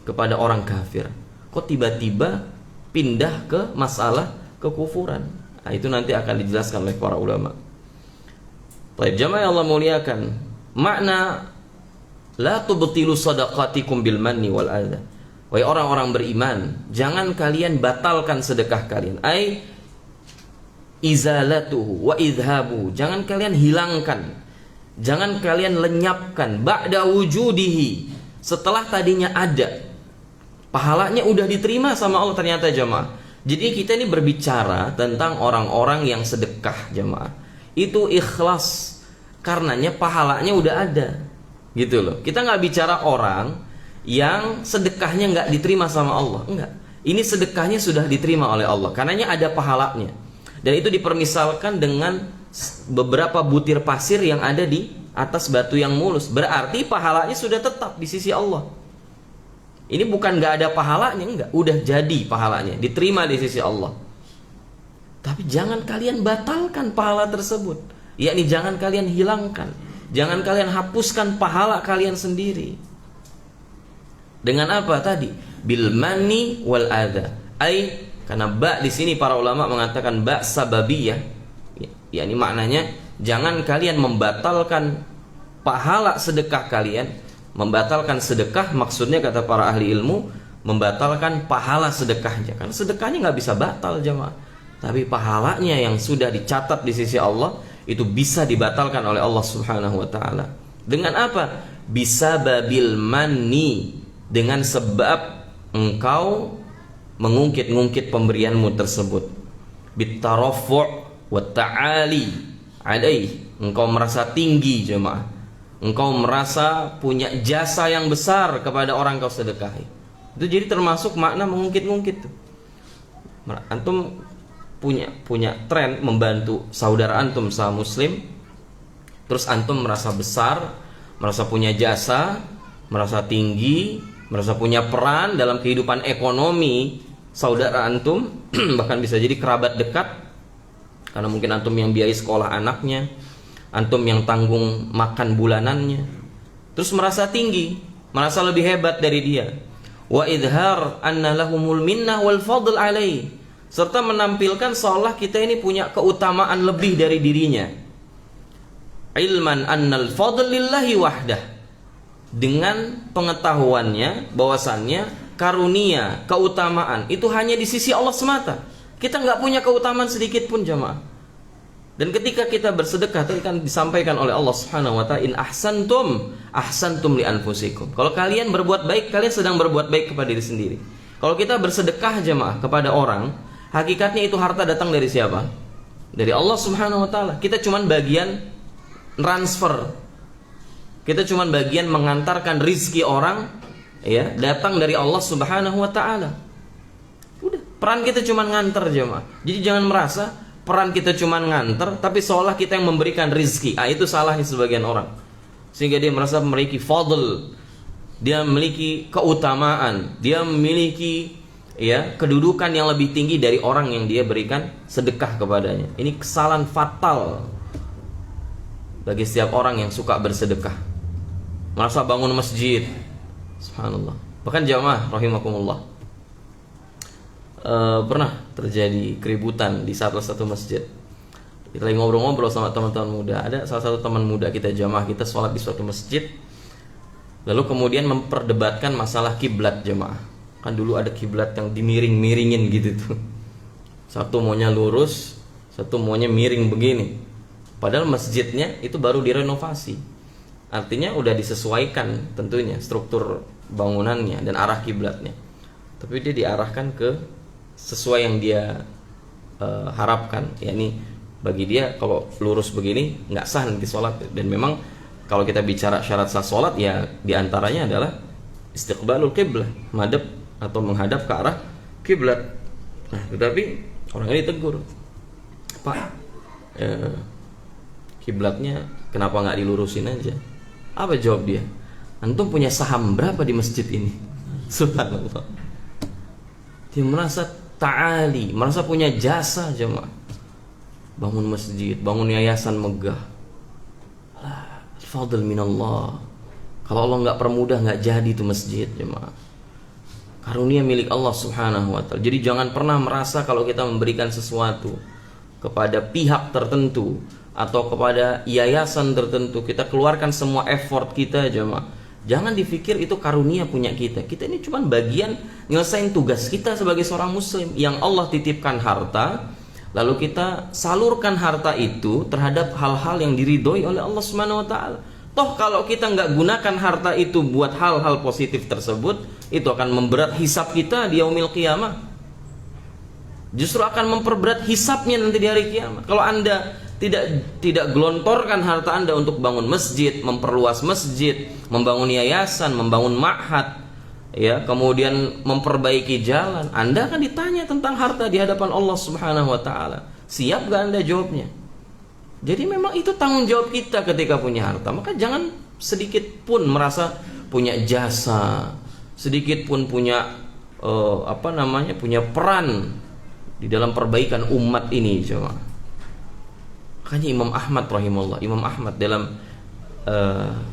kepada orang kafir. Kok tiba-tiba pindah ke masalah kekufuran? Nah, itu nanti akan dijelaskan oleh para ulama. Baik, jamaah yang Allah muliakan, makna la tubtilu sadaqatikum bil manni wal adza. Wahai orang-orang beriman, jangan kalian batalkan sedekah kalian. Ai izalatuhu wa idhabu, jangan kalian hilangkan, jangan kalian lenyapkan ba'da wujudihi, setelah tadinya ada. Pahalanya udah diterima sama Allah ternyata, jemaah. Jadi kita ini berbicara tentang orang-orang yang sedekah, jemaah. Itu ikhlas, karenanya pahalanya udah ada. Gitu loh. Kita nggak bicara orang yang sedekahnya nggak diterima sama Allah. Enggak. Ini sedekahnya sudah diterima oleh Allah. Karenanya ada pahalanya. Dan itu dipermisalkan dengan beberapa butir pasir yang ada di atas batu yang mulus. Berarti pahalanya sudah tetap di sisi Allah. Ini bukan nggak ada pahalanya, enggak. Udah jadi pahalanya, diterima di sisi Allah. Tapi jangan kalian batalkan pahala tersebut. Yakni jangan kalian hilangkan. Jangan kalian hapuskan pahala kalian sendiri. Dengan apa tadi? Bil manni wal adha. Karena ba di sini para ulama mengatakan ba sababiyah. Yakni maknanya jangan kalian membatalkan pahala sedekah kalian. Membatalkan sedekah maksudnya kata para ahli ilmu, membatalkan pahala sedekahnya. Karena sedekahnya nggak bisa batal jemaah. Tapi pahalanya yang sudah dicatat di sisi Allah itu bisa dibatalkan oleh Allah Subhanahu wa taala. Dengan apa? Bisa babil manni, dengan sebab engkau mengungkit-ungkit pemberianmu tersebut. Bitarafu' wa ta'ali alaih. Engkau merasa tinggi jemaah. Engkau merasa punya jasa yang besar kepada orang kau sedekahi. Itu jadi termasuk makna mengungkit-ungkit tuh. Antum punya tren membantu saudara antum sama muslim, terus antum merasa besar, merasa punya jasa, merasa tinggi, merasa punya peran dalam kehidupan ekonomi saudara antum, bahkan bisa jadi kerabat dekat, karena mungkin antum yang biayai sekolah anaknya, antum yang tanggung makan bulanannya, terus merasa tinggi, merasa lebih hebat dari dia. Wa idhar anna lahumul minnah wal fadl alaih, serta menampilkan seolah kita ini punya keutamaan lebih dari dirinya. Ilman annal fadl lillahi wahdah, dengan pengetahuannya bahwasannya karunia, keutamaan itu hanya di sisi Allah semata. Kita nggak punya keutamaan sedikit pun jemaah. Dan ketika kita bersedekah, tadi kan disampaikan oleh Allah Subhanahu wa taala, in ahsantum ahsantum li anfusikum. Kalau kalian berbuat baik, kalian sedang berbuat baik kepada diri sendiri. Kalau kita bersedekah jemaah kepada orang, hakikatnya itu harta datang dari siapa? Dari Allah Subhanahu wa taala. Kita cuman bagian transfer. Kita cuman bagian mengantarkan rizki orang, ya, datang dari Allah Subhanahu wa taala. Udah, peran kita cuman nganter jemaah. Jadi jangan merasa peran kita cuma nganter, tapi seolah kita yang memberikan rizki. Itu salahnya sebagian orang. Sehingga dia merasa memiliki fadl, dia memiliki keutamaan, dia memiliki kedudukan yang lebih tinggi dari orang yang dia berikan sedekah kepadanya. Ini kesalahan fatal bagi setiap orang yang suka bersedekah. Merasa bangun masjid, subhanallah. Bahkan jamaah rahimakumullah, pernah terjadi keributan di salah satu masjid. Kita lagi ngobrol-ngobrol sama teman-teman muda. Ada salah satu teman muda kita, jamaah kita, sholat di suatu masjid, lalu kemudian memperdebatkan masalah kiblat jamaah. Kan dulu ada kiblat yang dimiring-miringin gitu tuh. Satu maunya lurus, satu maunya miring begini. Padahal masjidnya itu baru direnovasi. Artinya udah disesuaikan tentunya struktur bangunannya dan arah kiblatnya. Tapi dia diarahkan ke sesuai yang dia harapkan. Yakni bagi dia kalau lurus begini nggak sah nanti sholat. Dan memang kalau kita bicara syarat sah sholat, ya diantaranya adalah istiqbalul qiblah, madhab atau menghadap ke arah kiblat. Nah, tetapi orang ini tegur, Pak, kiblatnya kenapa nggak dilurusin aja? Apa jawab dia? Antum punya saham berapa di masjid ini? Subhanallah. Dia merasa ta'ali, merasa punya jasa jemaah. Bangun masjid, bangun yayasan megah. Fadl minallah. Kalau Allah nggak permudah, nggak jadi itu masjid jemaah. Karunia milik Allah Subhanahu wa ta'ala. Jadi jangan pernah merasa kalau kita memberikan sesuatu kepada pihak tertentu atau kepada yayasan tertentu, kita keluarkan semua effort kita jemaah. Jangan dipikir itu karunia punya kita. Kita ini cuma bagian nyelesain tugas kita sebagai seorang muslim yang Allah titipkan harta, lalu kita salurkan harta itu terhadap hal-hal yang diridhoi oleh Allah Subhanahu wa taala. Toh kalau kita nggak gunakan harta itu buat hal-hal positif tersebut, itu akan memberat hisab kita di yaumil qiyamah. Justru akan memperberat hisabnya nanti di hari kiamat. Kalau Anda tidak gelontorkan harta Anda untuk bangun masjid, memperluas masjid, membangun yayasan, membangun ma'had, ya, kemudian memperbaiki jalan, Anda akan ditanya tentang harta di hadapan Allah Subhanahu wa taala. Siap gak Anda jawabnya? Jadi memang itu tanggung jawab kita ketika punya harta. Maka jangan sedikit pun merasa punya jasa, sedikit pun punya punya peran di dalam perbaikan umat ini, jemaah. Makanya Imam Ahmad rahimahullah, Imam Ahmad dalam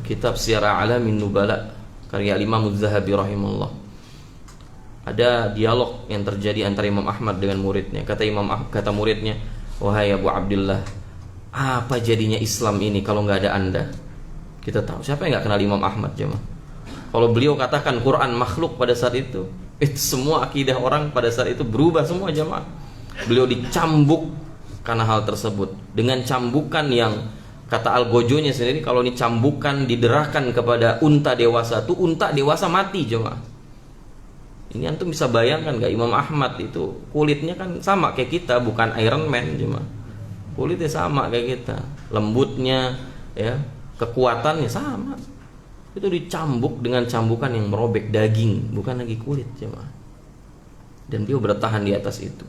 kitab Syiar A'lamin Nubala karya Imam Az-Zahabi rahimahullah, ada dialog yang terjadi antara Imam Ahmad dengan muridnya. Kata muridnya, "Wahai Abu Abdullah, apa jadinya Islam ini kalau nggak ada Anda?" Kita tahu siapa yang nggak kenal Imam Ahmad, jemaah. Kalau beliau katakan Quran makhluk pada saat itu semua akidah orang pada saat itu berubah semua, jemaah. Beliau dicambuk karena hal tersebut dengan cambukan yang kata Al-Gojonya sendiri, kalau ini cambukan diderahkan kepada unta dewasa tuh unta dewasa mati, jemaah. Ini antum bisa bayangkan gak, Imam Ahmad itu kulitnya kan sama kayak kita, bukan Iron Man, jemaah. Kulitnya sama kayak kita, lembutnya ya, kekuatannya sama. Itu dicambuk dengan cambukan yang merobek daging, bukan lagi kulit, jemaah. Dan beliau bertahan di atas itu.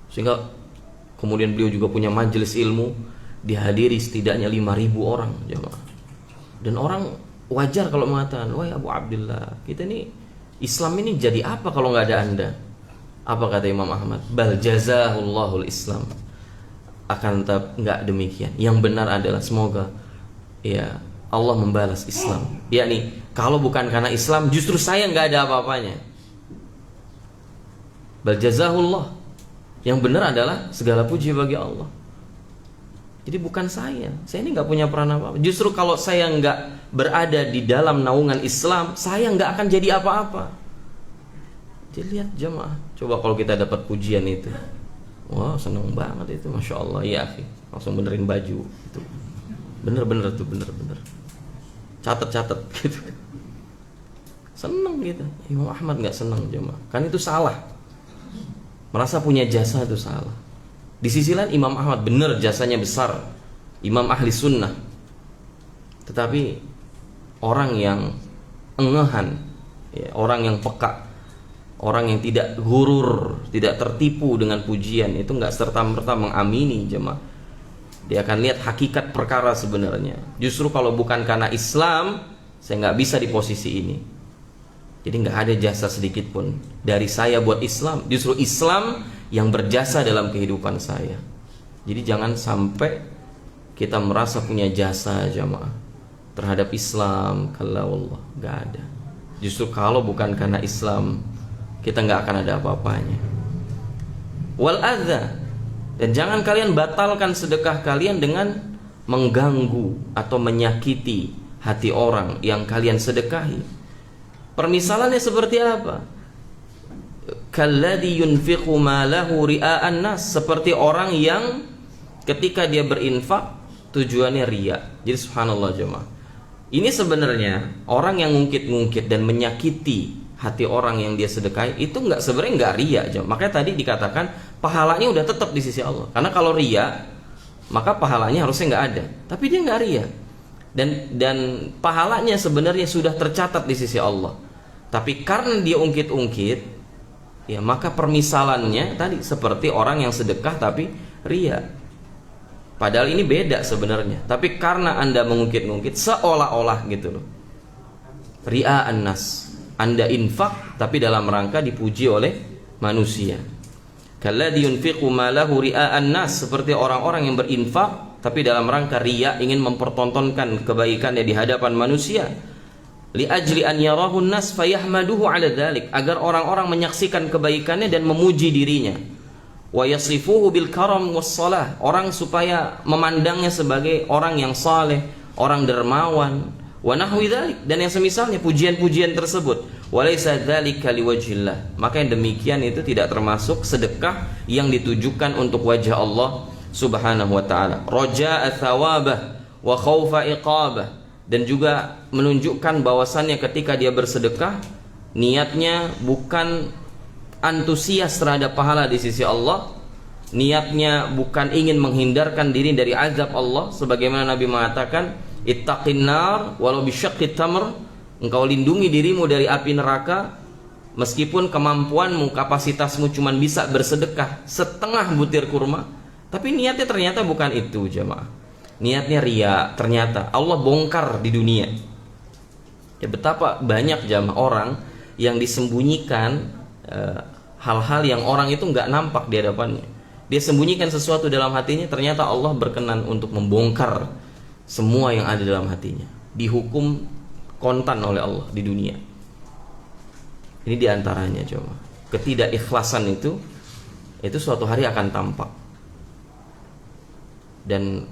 Sehingga kemudian beliau juga punya majelis ilmu, dihadiri setidaknya 5.000 orang, jemaah. Dan orang wajar kalau mengatakan, "Wahai Abu Abdullah, kita ini Islam ini jadi apa kalau nggak ada Anda?" Apa kata Imam Ahmad? "Bal jazahullahul Islam." Akan tetap nggak demikian. Yang benar adalah semoga ya Allah membalas Islam. Yakni kalau bukan karena Islam justru saya nggak ada apa-apanya. Bal jazahullah. Yang benar adalah segala puji bagi Allah. Jadi bukan saya ini nggak punya peran apa-apa. Justru kalau saya nggak berada di dalam naungan Islam, saya nggak akan jadi apa-apa. Jadi lihat jemaah, coba kalau kita dapat pujian itu, wah seneng banget itu, masya Allah ya, langsung benerin baju itu. Bener-bener tuh, bener-bener catat-catat gitu, seneng gitu. Imam Ahmad nggak seneng, jemaah, kan itu salah. Merasa punya jasa itu salah. Di sisi lain Imam Ahmad bener jasanya besar, imam ahli sunnah. Tetapi orang yang engehan ya, orang yang peka, orang yang tidak gurur, tidak tertipu dengan pujian, itu nggak serta-merta mengamini, jemaah. Dia akan lihat hakikat perkara sebenarnya. Justru kalau bukan karena Islam, saya nggak bisa di posisi ini. Jadi nggak ada jasa sedikit pun dari saya buat Islam. Justru Islam yang berjasa dalam kehidupan saya. Jadi jangan sampai kita merasa punya jasa, jamaah, terhadap Islam. Kalau Allah nggak ada. Justru kalau bukan karena Islam, kita nggak akan ada apa-apanya. Wal adza. Dan jangan kalian batalkan sedekah kalian dengan mengganggu atau menyakiti hati orang yang kalian sedekahi. Permisalannya seperti apa? Kalladzi yunfiqu malahu ria'an nas, seperti orang yang ketika dia berinfak tujuannya riya. Jadi subhanallah jemaah, ini sebenarnya orang yang ngungkit-ngungkit dan menyakiti hati orang yang dia sedekahi itu sebenarnya nggak riya, jemaah. Makanya tadi dikatakan pahalanya udah tetap di sisi Allah. Karena kalau riya, maka pahalanya harusnya nggak ada. Tapi dia nggak riya, dan pahalanya sebenarnya sudah tercatat di sisi Allah. Tapi karena dia ungkit-ungkit, ya maka permisalannya tadi seperti orang yang sedekah tapi riya. Padahal ini beda sebenarnya. Tapi karena Anda mengungkit-ungkit seolah-olah gitu loh, ria'an nas, Anda infak tapi dalam rangka dipuji oleh manusia. Kalladzi yunfiqu malahu ria'an nas, seperti orang-orang yang berinfak tapi dalam rangka riya, ingin mempertontonkan kebaikannya di hadapan manusia. Li ajli an yarahu an-nas fayahmaduhu 'ala dzalik, agar orang-orang menyaksikan kebaikannya dan memuji dirinya. Wa yasifuhu bil karam was shalah, orang supaya memandangnya sebagai orang yang saleh, orang dermawan. Wa nahwi dzalik, dan yang semisalnya pujian-pujian tersebut. Walaysa dzalika liwajhillah, maka yang demikian itu tidak termasuk sedekah yang ditujukan untuk wajah Allah Subhanahu wa taala. Raja'a thawabah wa khaufa iqabah, dan juga menunjukkan bahwasannya ketika dia bersedekah niatnya bukan antusias terhadap pahala di sisi Allah, niatnya bukan ingin menghindarkan diri dari azab Allah, sebagaimana Nabi mengatakan ittaqin nar walau bisyaqqit tamr, Engkau lindungi dirimu dari api neraka, meskipun kemampuanmu, kapasitasmu cuma bisa bersedekah setengah butir kurma, tapi niatnya ternyata bukan itu jamaah. Niatnya ria, ternyata Allah bongkar di dunia. Ya, betapa banyak jamaah orang yang disembunyikan hal-hal yang orang itu nggak nampak di hadapannya. Dia sembunyikan sesuatu dalam hatinya, ternyata Allah berkenan untuk membongkar semua yang ada dalam hatinya. Dihukum kontan oleh Allah di dunia. Ini diantaranya coba. Ketidakikhlasan itu suatu hari akan tampak. Dan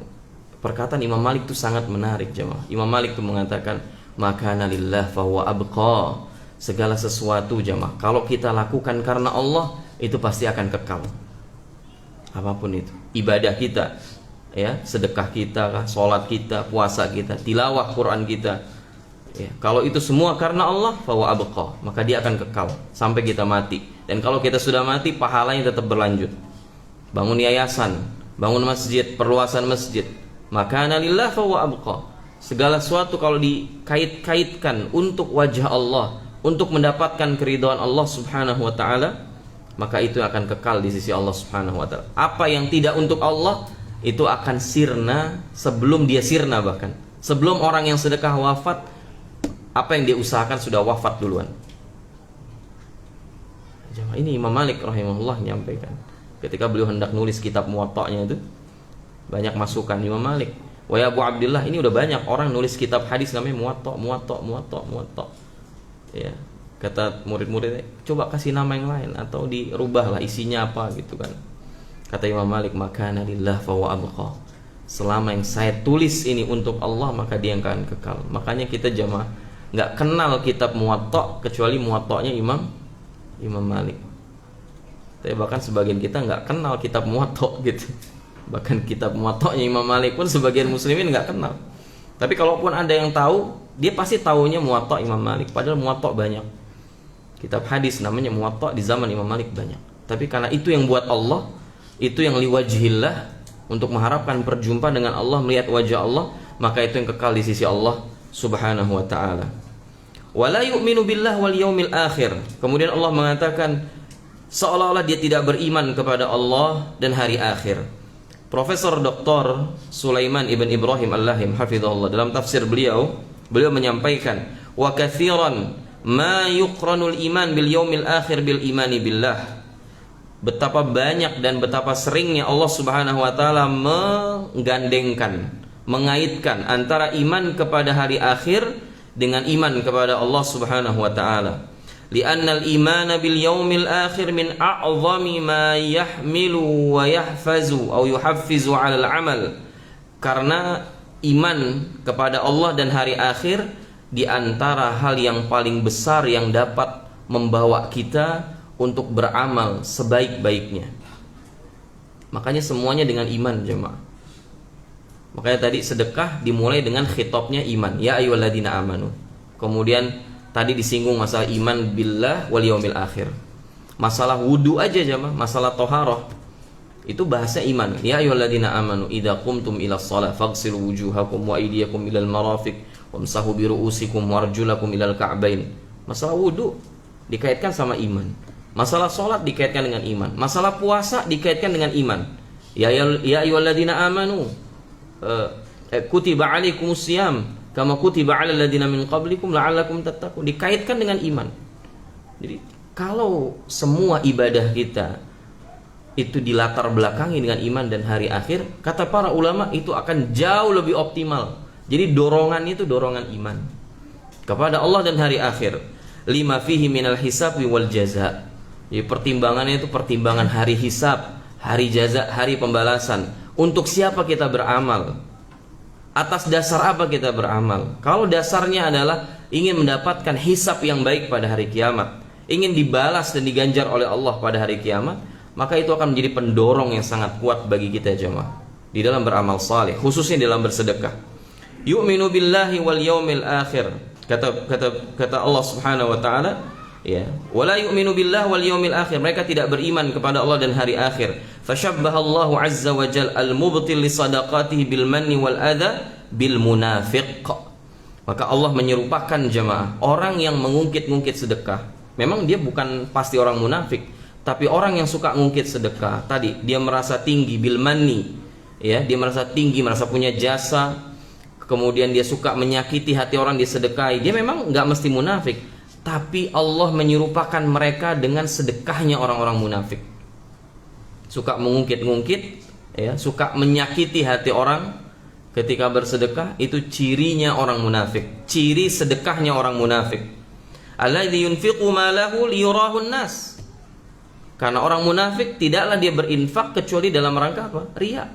perkataan Imam Malik itu sangat menarik jemaah. Imam Malik itu mengatakan, "Makana lillah fahuwa abqa." Segala sesuatu jemaah, kalau kita lakukan karena Allah, itu pasti akan kekal. Apapun itu, ibadah kita, ya, sedekah kita, sholat kita, puasa kita, tilawah Quran kita, ya, kalau itu semua karena Allah, fahuwa abqa, maka dia akan kekal sampai kita mati. Dan kalau kita sudah mati, pahalanya tetap berlanjut. Bangun yayasan, bangun masjid, perluasan masjid, makana lillah fahuwa abqa. Segala sesuatu kalau dikait-kaitkan untuk wajah Allah, untuk mendapatkan keridhaan Allah subhanahu wa ta'ala, maka itu akan kekal di sisi Allah subhanahu wa ta'ala. Apa yang tidak untuk Allah, itu akan sirna sebelum dia sirna. Bahkan sebelum orang yang sedekah wafat, apa yang dia usahakan sudah wafat duluan. Ini Imam Malik rahimahullah menyampaikan ketika beliau hendak nulis kitab Muwatta'nya itu, banyak masukan Imam Malik. Wa ya Abu Abdillah, ini udah banyak orang nulis kitab hadis namanya Muwatta'. Ya, kata murid-muridnya, coba kasih nama yang lain atau dirubahlah isinya apa gitu kan. Kata Imam Malik, makana lillah fa huwa abqa. Selama yang saya tulis ini untuk Allah, maka dia akan kekal. Makanya kita jamaah nggak kenal kitab Muwatta' kecuali Muwatta'nya Imam Malik. Tapi bahkan sebagian kita nggak kenal kitab Muwatta' gitu. Bahkan kitab Muwatta'nya Imam Malik pun sebagian muslimin nggak kenal. Tapi kalaupun ada yang tahu, dia pasti taunya Muwatta' Imam Malik. Padahal Muwatta' banyak. Kitab hadis namanya Muwatta' di zaman Imam Malik banyak. Tapi karena itu yang buat Allah, itu yang liwajhillah, untuk mengharapkan perjumpaan dengan Allah, melihat wajah Allah, maka itu yang kekal di sisi Allah subhanahu wa ta'ala. Wala yu'minu billah wal yaumil akhir. Kemudian Allah mengatakan seolah-olah dia tidak beriman kepada Allah dan hari akhir. Profesor Dr. Sulaiman ibn Ibrahim Al-Lahim hafizahullah, dalam tafsir beliau menyampaikan, wa katsiran ma yuqranul iman bil yaumil akhir bil imani billah. Betapa banyak dan betapa seringnya Allah Subhanahu wa taala menggandengkan, mengaitkan antara iman kepada hari akhir dengan iman kepada Allah Subhanahu wa taala. Li'anna al-imana bil yaumil akhir min a'zami ma yahmilu wa yahfazu atau yuhaffizu 'ala al-'amal. Karena iman kepada Allah dan hari akhir di antara hal yang paling besar yang dapat membawa kita untuk beramal sebaik-baiknya. Makanya semuanya dengan iman jemaah. Makanya tadi sedekah dimulai dengan khitabnya iman, ya ayyuhalladzina amanu. Kemudian tadi disinggung masalah iman billah wal yaumil akhir. Masalah wudu aja jemaah, masalah toharoh itu bahasa iman. Ya ayyuhalladzina amanu idza qumtum ila shalah faghsilu wujuhakum wa aydiyakum ilal marafiq wamsahu bi ru'usikum warjulakum ilal ka'bain. Masalah wudu dikaitkan sama iman. Masalah salat dikaitkan dengan iman. Masalah puasa dikaitkan dengan iman. Ya ayyuhalladzina amanu kutiba alaikumus syiyam kama kutiba 'alal ladzina min qablikum la'allakum tattaqun. Dikaitkan dengan iman. Jadi kalau semua ibadah kita itu dilatar belakangi dengan iman dan hari akhir, kata para ulama itu akan jauh lebih optimal. Jadi dorongannya itu dorongan iman kepada Allah dan hari akhir. Lima fihi minal hisab wal jaza. Jadi pertimbangannya itu pertimbangan hari hisab, hari jaza, hari pembalasan. Untuk siapa kita beramal? Atas dasar apa kita beramal? Kalau dasarnya adalah ingin mendapatkan hisab yang baik pada hari kiamat, ingin dibalas dan diganjar oleh Allah pada hari kiamat, maka itu akan menjadi pendorong yang sangat kuat bagi kita jemaah di dalam beramal saleh, khususnya dalam bersedekah. Yu'minu billahi wal yaumil akhir. Kata Allah Subhanahu wa taala, ya, wala yu'minu billahi wal yaumil akhir. Mereka tidak beriman kepada Allah dan hari akhir. Fashabbahallahu azza wa jalla al-mubtil li sadaqatihi bil manni wal adha bil munafiq. Maka Allah menyerupakan jamaah orang yang mengungkit-ungkit sedekah. Memang dia bukan pasti orang munafik, tapi orang yang suka ngungkit sedekah tadi, dia merasa tinggi bil manni, ya, dia merasa tinggi, merasa punya jasa, kemudian dia suka menyakiti hati orang disedekahi. Dia memang nggak mesti munafik, tapi Allah menyerupakan mereka dengan sedekahnya orang-orang munafik. Suka mengungkit-ungkit, ya, suka menyakiti hati orang ketika bersedekah. Itu cirinya orang munafik, ciri sedekahnya orang munafik. Alladzi yunfiqu malahu liyurahu nas. Karena orang munafik tidaklah dia berinfak kecuali dalam rangka apa? Riya.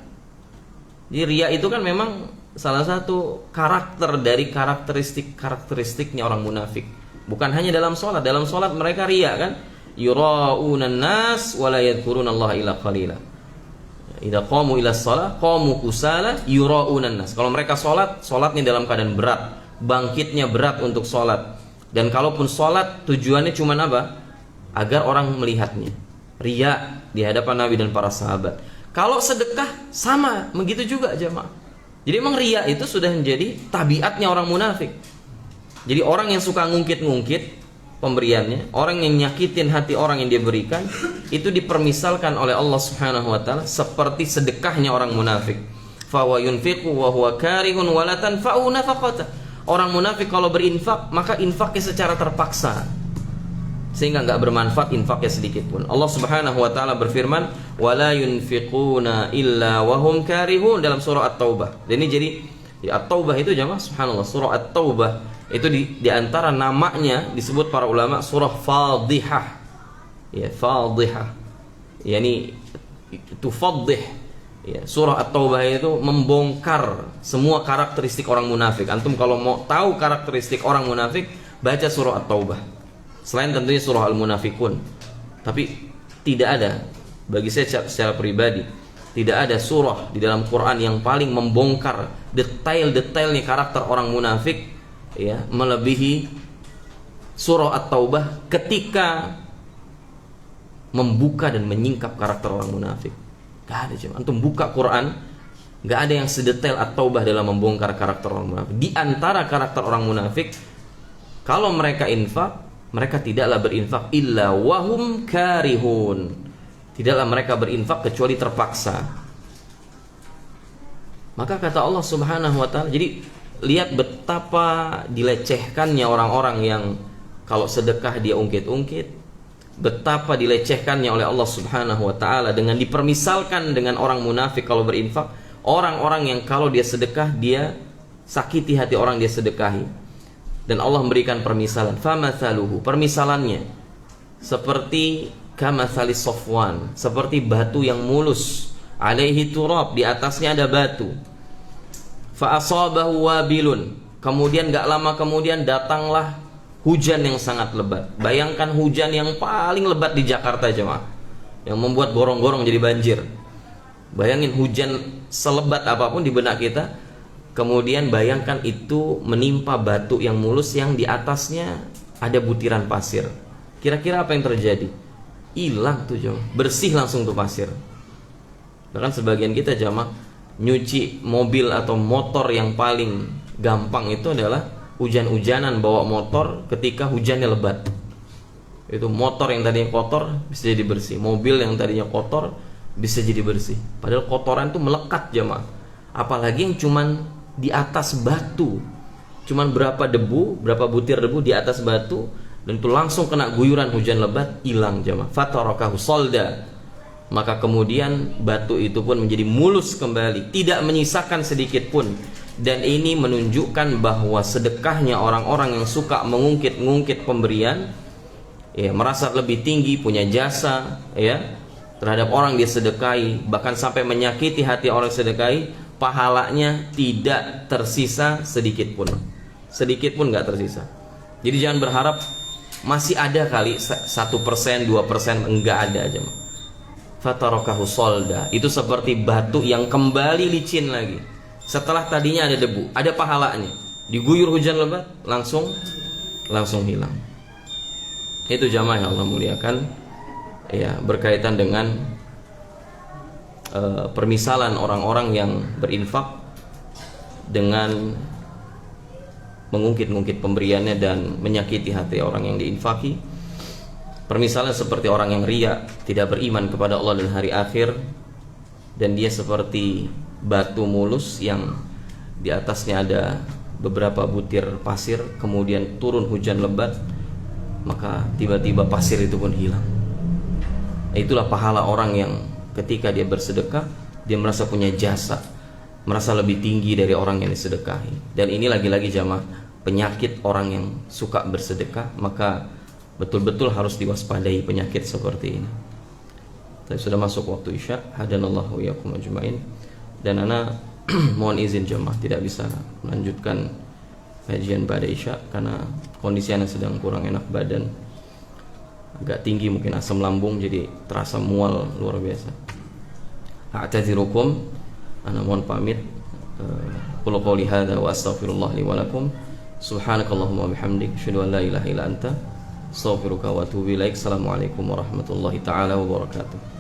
Jadi riya itu kan memang salah satu karakter dari karakteristiknya orang munafik. Bukan hanya dalam sholat. Dalam sholat mereka riya kan? Yura'unan nas wa la yadhkurunallaha illa qalila. Idza qamu ila shalah qamu kusala yura'unan nas. Kalau mereka sholatnya dalam keadaan berat, bangkitnya berat untuk sholat. Dan kalaupun sholat tujuannya cuma apa? Agar orang melihatnya. Riya di hadapan Nabi dan para sahabat. Kalau sedekah sama, begitu juga jamaah. Jadi memang riya itu sudah menjadi tabiatnya orang munafik. Jadi orang yang suka ngungkit-ngungkit pemberiannya, orang yang nyakitin hati orang yang dia berikan, itu dipermisalkan oleh Allah Subhanahu wa taala seperti sedekahnya orang munafik. Fa wa yunfiqu wa huwa karihun wa la tanfa'u nafaqata. Orang munafik kalau berinfak, maka infaknya secara terpaksa, sehingga enggak bermanfaat infaknya sedikit pun. Allah Subhanahu wa taala berfirman, "Wa la yunfiquna illa wa hum karihun" dalam surah At-Taubah. Dan ini jadi At-Taubah itu jamaah subhanallah, surah At-Taubah itu di antara namanya disebut para ulama surah Fadhihah. Ya, Fadhihah. Yani tufaddih. Ya, surah At-Taubah itu membongkar semua karakteristik orang munafik. Antum kalau mau tahu karakteristik orang munafik, baca surah At-Taubah. Selain tentunya surah Al-Munafikun. Tapi tidak ada, bagi saya secara pribadi, tidak ada surah di dalam Quran yang paling membongkar detail-detailnya karakter orang munafik, ya, melebihi surah At-Taubah ketika membuka dan menyingkap karakter orang munafik. Gak ada jemaah. Antum buka Quran, gak ada yang sedetail At-Taubah dalam membongkar karakter orang munafik. Di antara karakter orang munafik, kalau mereka infak, mereka tidaklah berinfak illa wahum karihun. Tidaklah mereka berinfak kecuali terpaksa. Maka kata Allah Subhanahu wa taala, jadi lihat betapa dilecehkannya orang-orang yang kalau sedekah dia ungkit-ungkit. Betapa dilecehkannya oleh Allah Subhanahu wa taala dengan dipermisalkan dengan orang munafik kalau berinfak. Orang-orang yang kalau dia sedekah dia sakiti hati orang dia sedekahi. Dan Allah memberikan permisalan, famathaluhu, permisalannya seperti kamathali Safwan, seperti batu yang mulus, alaihi turab, di atasnya ada batu. Fa asabahu wabilun, kemudian gak lama kemudian datanglah hujan yang sangat lebat. Bayangkan hujan yang paling lebat di Jakarta jemaah, yang membuat gorong-gorong jadi banjir. Bayangin hujan selebat apapun di benak kita. Kemudian bayangkan itu menimpa batu yang mulus yang di atasnya ada butiran pasir. Kira-kira apa yang terjadi? Hilang tuh jemaah, bersih langsung tuh pasir. Bahkan sebagian kita jemaah nyuci mobil atau motor yang paling gampang itu adalah hujan-hujanan bawa motor ketika hujannya lebat. Itu motor yang tadinya kotor bisa jadi bersih, mobil yang tadinya kotor bisa jadi bersih. Padahal kotoran itu melekat jemaah. Apalagi yang cuman di atas batu, cuman berapa debu, berapa butir debu di atas batu, dan itu langsung kena guyuran hujan lebat, hilang jemaah. Fatarakahu solda, maka kemudian batu itu pun menjadi mulus kembali, tidak menyisakan sedikit pun. Dan ini menunjukkan bahwa sedekahnya orang-orang yang suka mengungkit-ngungkit pemberian, ya, merasa lebih tinggi, punya jasa, ya, terhadap orang dia sedekahi, bahkan sampai menyakiti hati orang sedekahi, pahalanya tidak tersisa sedikit pun nggak tersisa. Jadi jangan berharap masih ada kali 1%, 2%, enggak ada aja. Fatarakahu solda, itu seperti batu yang kembali licin lagi. Setelah tadinya ada debu, ada pahalanya, diguyur hujan lebat, langsung hilang. Itu jamaah yang Allah muliakan, ya, berkaitan dengan permisalan orang-orang yang berinfak dengan mengungkit-ungkit pemberiannya dan menyakiti hati orang yang diinfaki. Permisalan seperti orang yang riya, tidak beriman kepada Allah dan hari akhir, dan dia seperti batu mulus yang di atasnya ada beberapa butir pasir, kemudian turun hujan lebat, maka tiba-tiba pasir itu pun hilang. Itulah pahala orang yang ketika dia bersedekah, dia merasa punya jasa, merasa lebih tinggi dari orang yang disedekahi. Dan ini lagi-lagi jamaah, penyakit orang yang suka bersedekah, maka betul-betul harus diwaspadai penyakit seperti ini. Tapi sudah masuk waktu Isya, hadanallahu wa iyyakum ajmain. Dan ana mohon izin jemaah tidak bisa melanjutkan kajian pada Isya karena kondisi ana sedang kurang enak badan, agak tinggi mungkin asam lambung, jadi terasa mual luar biasa. A'tadzirukum, ana mohon pamit. Qul qouli hadza wa astaghfirullah li wa lakum. Subhanakallahumma wa bihamdik, asyhadu an la ilaha illa anta, astaghfiruka wa atubu ilaik. Assalamualaikum warahmatullahi taala wabarakatuh.